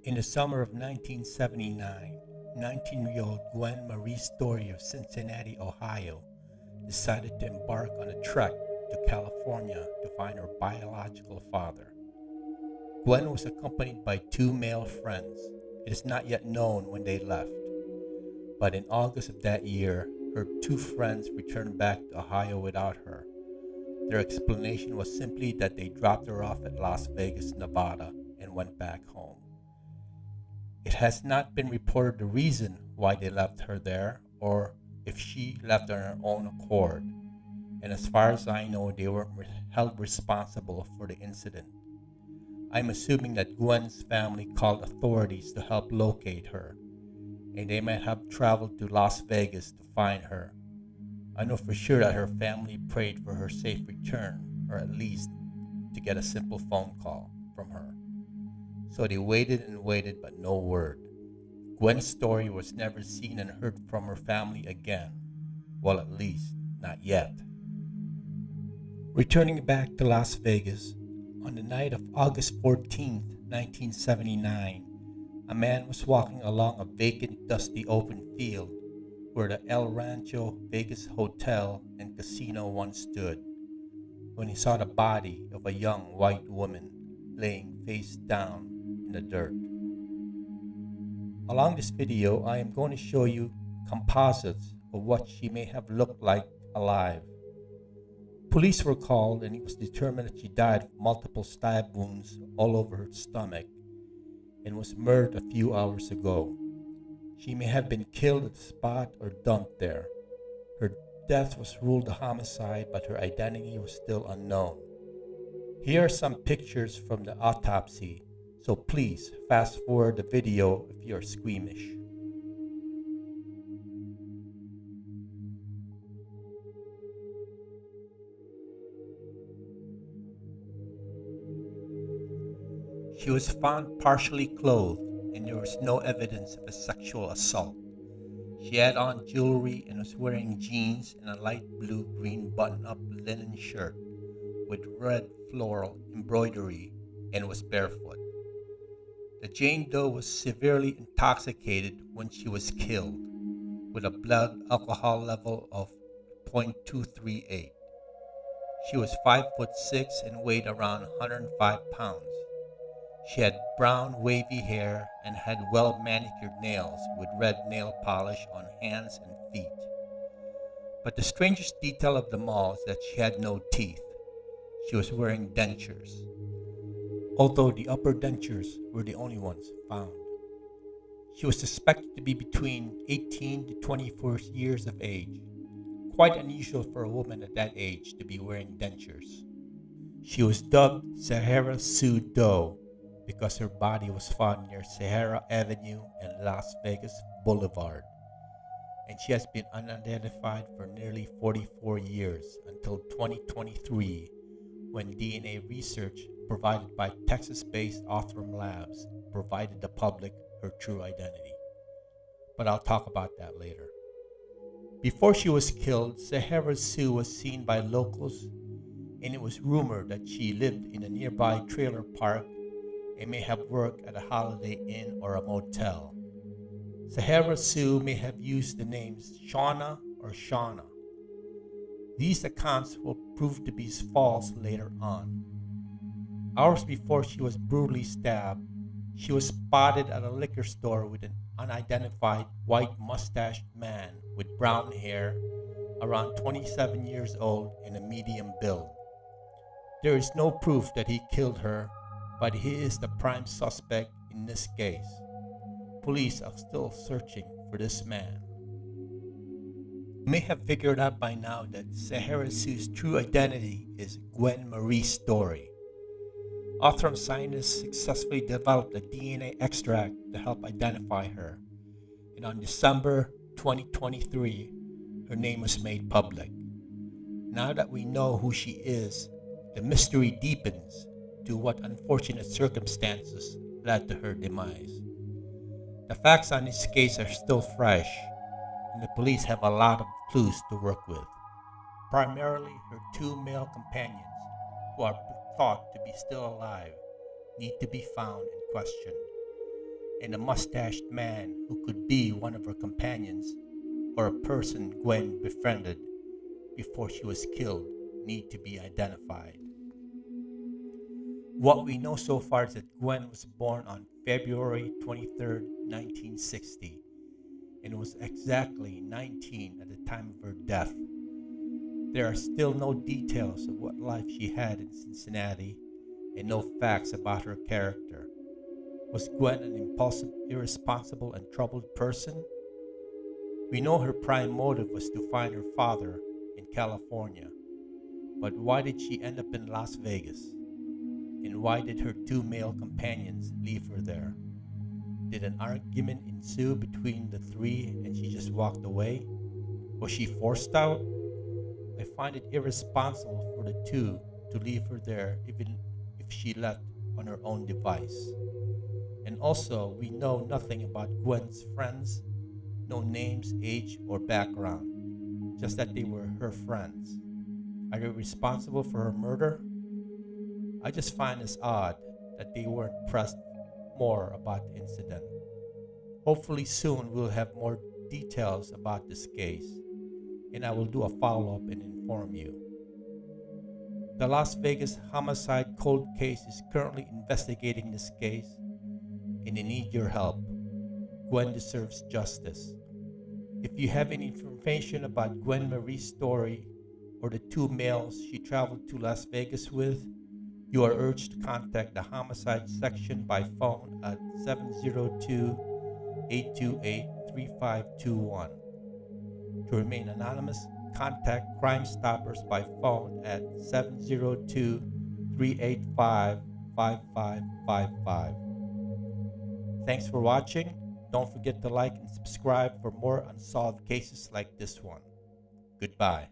In the summer of 1979, 19-year-old Gwenn Marie Story of Cincinnati, Ohio, decided to embark on a trek to California to find her biological father. Gwen was accompanied by two male friends. It is not yet known when they left, but in August of that year, her two friends returned back to Ohio without her. Their explanation was simply that they dropped her off at Las Vegas, Nevada, and went back home. It has not been reported the reason why they left her there or if she left on her own accord, and as far as I know, they weren't held responsible for the incident. I'm assuming that Gwen's family called authorities to help locate her, and they might have traveled to Las Vegas to find her. I know for sure that her family prayed for her safe return, or at least to get a simple phone call from her. So they waited and waited, but no word. Gwen's Story was never seen and heard from her family again. Well, at least, not yet. Returning back to Las Vegas, on the night of August 14th, 1979, a man was walking along a vacant, dusty open field where the El Rancho Vegas Hotel and Casino once stood, when he saw the body of a young white woman laying face down in the dirt. Along this video, I am going to show you composites of what she may have looked like alive. Police were called and it was determined that she died of multiple stab wounds all over her stomach and was murdered a few hours ago. She may have been killed at the spot or dumped there. Her death was ruled a homicide, but her identity was still unknown. Here are some pictures from the autopsy, so please fast forward the video if you are squeamish. She was found partially clothed, and there was no evidence of a sexual assault. She had on jewelry and was wearing jeans and a light blue-green button-up linen shirt with red floral embroidery and was barefoot. The Jane Doe was severely intoxicated when she was killed, with a blood alcohol level of 0.238. She was 5'6" and weighed around 105 pounds. She had brown wavy hair and had well manicured nails with red nail polish on hands and feet. But the strangest detail of them all is that she had no teeth. She was wearing dentures, although the upper dentures were the only ones found. She was suspected to be between 18 to 24 years of age, quite unusual for a woman at that age to be wearing dentures. She was dubbed Sahara Sue Doe because her body was found near Sahara Avenue and Las Vegas Boulevard, and she has been unidentified for nearly 44 years until 2023, when DNA research provided by Texas-based Othram Labs provided the public her true identity. But I'll talk about that later. Before she was killed, Sahara Sue was seen by locals, and it was rumored that she lived in a nearby trailer park and may have worked at a Holiday Inn or a motel. Sahara Sue may have used the names Shauna or Shauna. These accounts will prove to be false later on. Hours before she was brutally stabbed, she was spotted at a liquor store with an unidentified white mustached man with brown hair, around 27 years old and a medium build. There is no proof that he killed her, but he is the prime suspect in this case. Police are still searching for this man. You may have figured out by now that Sahara Sue's true identity is Gwenn Marie Story. Othram scientists successfully developed a DNA extract to help identify her, and on December 2023, her name was made public. Now that we know who she is, the mystery deepens to what unfortunate circumstances led to her demise. The facts on this case are still fresh, and the police have a lot of clues to work with. Primarily, her two male companions, who are thought to be still alive, need to be found and questioned. and a mustached man who could be one of her companions or a person Gwen befriended before she was killed need to be identified. What we know so far is that Gwen was born on February 23rd, 1960, and was exactly 19 at the time of her death. There are still no details of what life she had in Cincinnati and no facts about her character. Was Gwen an impulsive, irresponsible, and troubled person? We know her prime motive was to find her father in California, but why did she end up in Las Vegas? And why did her two male companions leave her there? Did an argument ensue between the three and she just walked away? Was she forced out? I find it irresponsible for the two to leave her there even if she left on her own device. And also, we know nothing about Gwen's friends, no names, age, or background, just that they were her friends. Are they responsible for her murder? I just find this odd that they weren't pressed more about the incident. Hopefully soon we'll have more details about this case, and I will do a follow-up and inform you. The Las Vegas homicide cold case is currently investigating this case, and they need your help. Gwen deserves justice. If you have any information about Gwenn Marie Story or the two males she traveled to Las Vegas with, you are urged to contact the homicide section by phone at 702-828-3521. To remain anonymous, contact Crime Stoppers by phone at 702-385-5555. Thanks for watching. Don't forget to like and subscribe for more unsolved cases like this one. Goodbye.